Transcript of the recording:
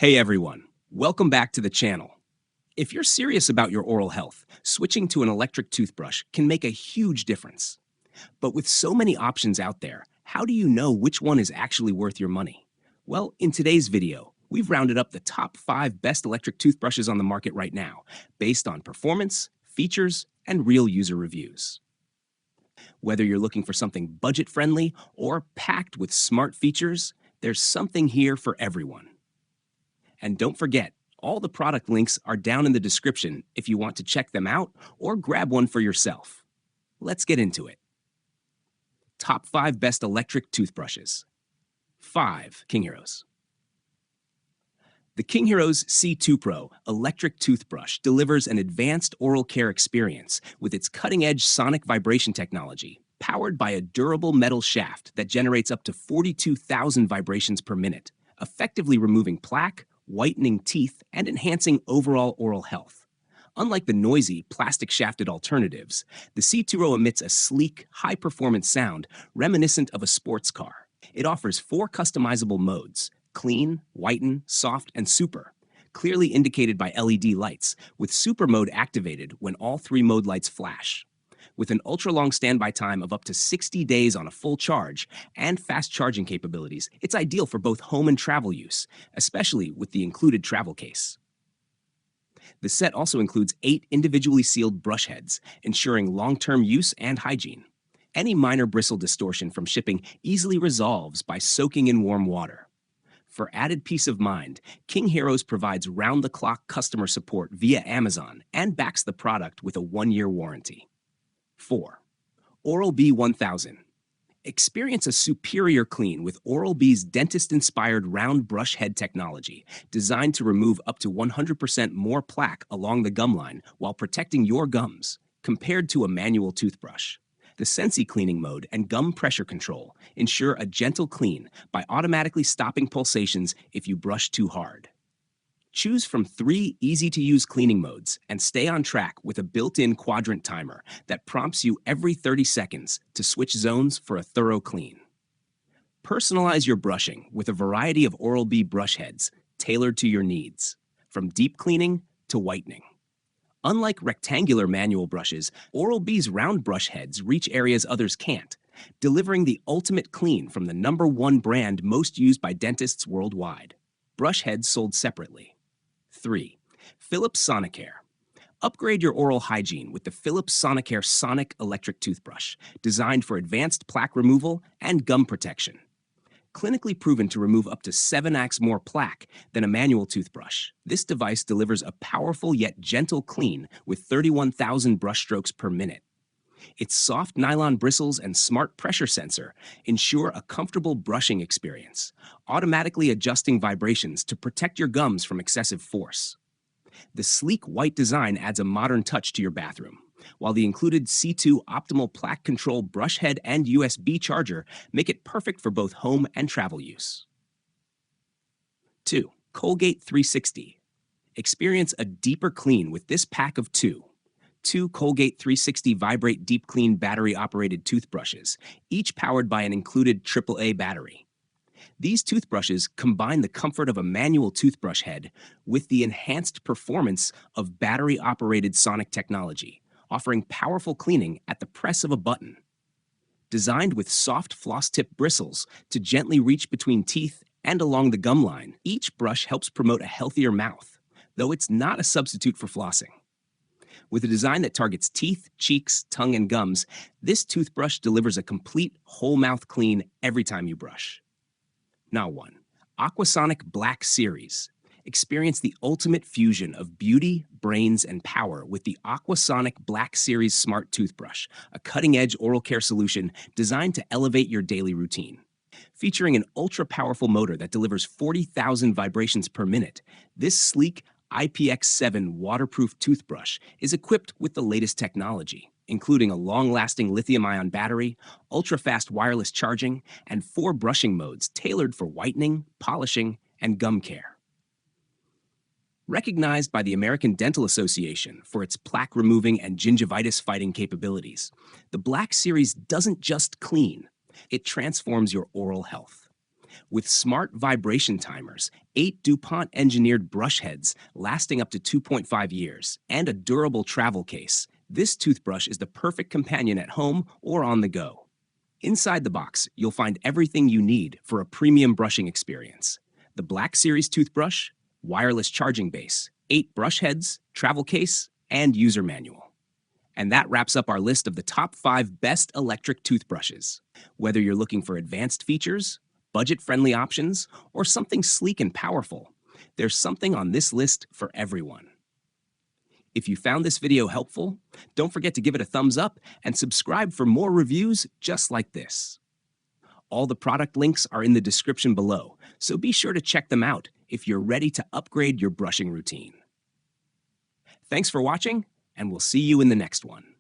Hey everyone, welcome back to the channel. If you're serious about your oral health, switching to an electric toothbrush can make a huge difference. But with so many options out there, how do you know which one is actually worth your money? Well, in today's video, we've rounded up the top 5 best electric toothbrushes on the market right now, based on performance, features, and real user reviews. Whether you're looking for something budget-friendly or packed with smart features, there's something here for everyone. And don't forget, all the product links are down in the description if you want to check them out or grab one for yourself. Let's get into it. Top 5 best electric toothbrushes. 5. Kingheroes. The Kingheroes C2 Pro electric toothbrush delivers an advanced oral care experience with its cutting-edge sonic vibration technology, powered by a durable metal shaft that generates up to 42,000 vibrations per minute, effectively removing plaque, whitening teeth, and enhancing overall oral health. Unlike the noisy, plastic-shafted alternatives, the C2O emits a sleek, high-performance sound reminiscent of a sports car. It offers 4 customizable modes: clean, whiten, soft, and super, clearly indicated by LED lights, with super mode activated when all 3 mode lights flash. With an ultra-long standby time of up to 60 days on a full charge and fast charging capabilities, it's ideal for both home and travel use, especially with the included travel case. The set also includes 8 individually sealed brush heads, ensuring long-term use and hygiene. Any minor bristle distortion from shipping easily resolves by soaking in warm water. For added peace of mind, kingheroes provides round-the-clock customer support via Amazon and backs the product with a 1-year warranty. 4. Oral-B 1000. Experience a superior clean with Oral-B's dentist-inspired round brush head technology, designed to remove up to 100% more plaque along the gum line while protecting your gums, compared to a manual toothbrush. The Sensi cleaning mode and gum pressure control ensure a gentle clean by automatically stopping pulsations if you brush too hard. Choose from 3 easy-to-use cleaning modes and stay on track with a built-in quadrant timer that prompts you every 30 seconds to switch zones for a thorough clean. Personalize your brushing with a variety of Oral-B brush heads tailored to your needs, from deep cleaning to whitening. Unlike rectangular manual brushes, Oral-B's round brush heads reach areas others can't, delivering the ultimate clean from the #1 brand most used by dentists worldwide. Brush heads sold separately. 3. Philips Sonicare. Upgrade your oral hygiene with the Philips Sonicare Sonic electric toothbrush, designed for advanced plaque removal and gum protection. Clinically proven to remove up to 7x more plaque than a manual toothbrush, this device delivers a powerful yet gentle clean with 31,000 brush strokes per minute. Its soft nylon bristles and smart pressure sensor ensure a comfortable brushing experience, automatically adjusting vibrations to protect your gums from excessive force. The sleek white design adds a modern touch to your bathroom, while the included C2 optimal plaque control brush head and USB charger make it perfect for both home and travel use. 2. Colgate 360. Experience a deeper clean with this pack of 2 Colgate 360 Vibrate Deep Clean battery-operated toothbrushes, each powered by an included AAA battery. These toothbrushes combine the comfort of a manual toothbrush head with the enhanced performance of battery-operated sonic technology, offering powerful cleaning at the press of a button. Designed with soft floss-tip bristles to gently reach between teeth and along the gum line, each brush helps promote a healthier mouth, though it's not a substitute for flossing. With a design that targets teeth, cheeks, tongue, and gums, this toothbrush delivers a complete whole-mouth clean every time you brush. Now 1. Aquasonic Black Series. Experience the ultimate fusion of beauty, brains, and power with the Aquasonic Black Series Smart Toothbrush, a cutting-edge oral care solution designed to elevate your daily routine. Featuring an ultra-powerful motor that delivers 40,000 vibrations per minute, this sleek IPX7 waterproof toothbrush is equipped with the latest technology, including a long-lasting lithium-ion battery, ultra-fast wireless charging, and 4 brushing modes tailored for whitening, polishing, and gum care. Recognized by the American Dental Association for its plaque-removing and gingivitis-fighting capabilities, the Black Series doesn't just clean, it transforms your oral health. With smart vibration timers, 8 DuPont-engineered brush heads lasting up to 2.5 years, and a durable travel case, this toothbrush is the perfect companion at home or on the go. Inside the box, you'll find everything you need for a premium brushing experience. The Black Series toothbrush, wireless charging base, 8 brush heads, travel case, and user manual. And that wraps up our list of the top 5 best electric toothbrushes. Whether you're looking for advanced features, budget-friendly options, or something sleek and powerful, there's something on this list for everyone. If you found this video helpful, don't forget to give it a thumbs up and subscribe for more reviews just like this. All the product links are in the description below, so be sure to check them out if you're ready to upgrade your brushing routine. Thanks for watching, and we'll see you in the next one.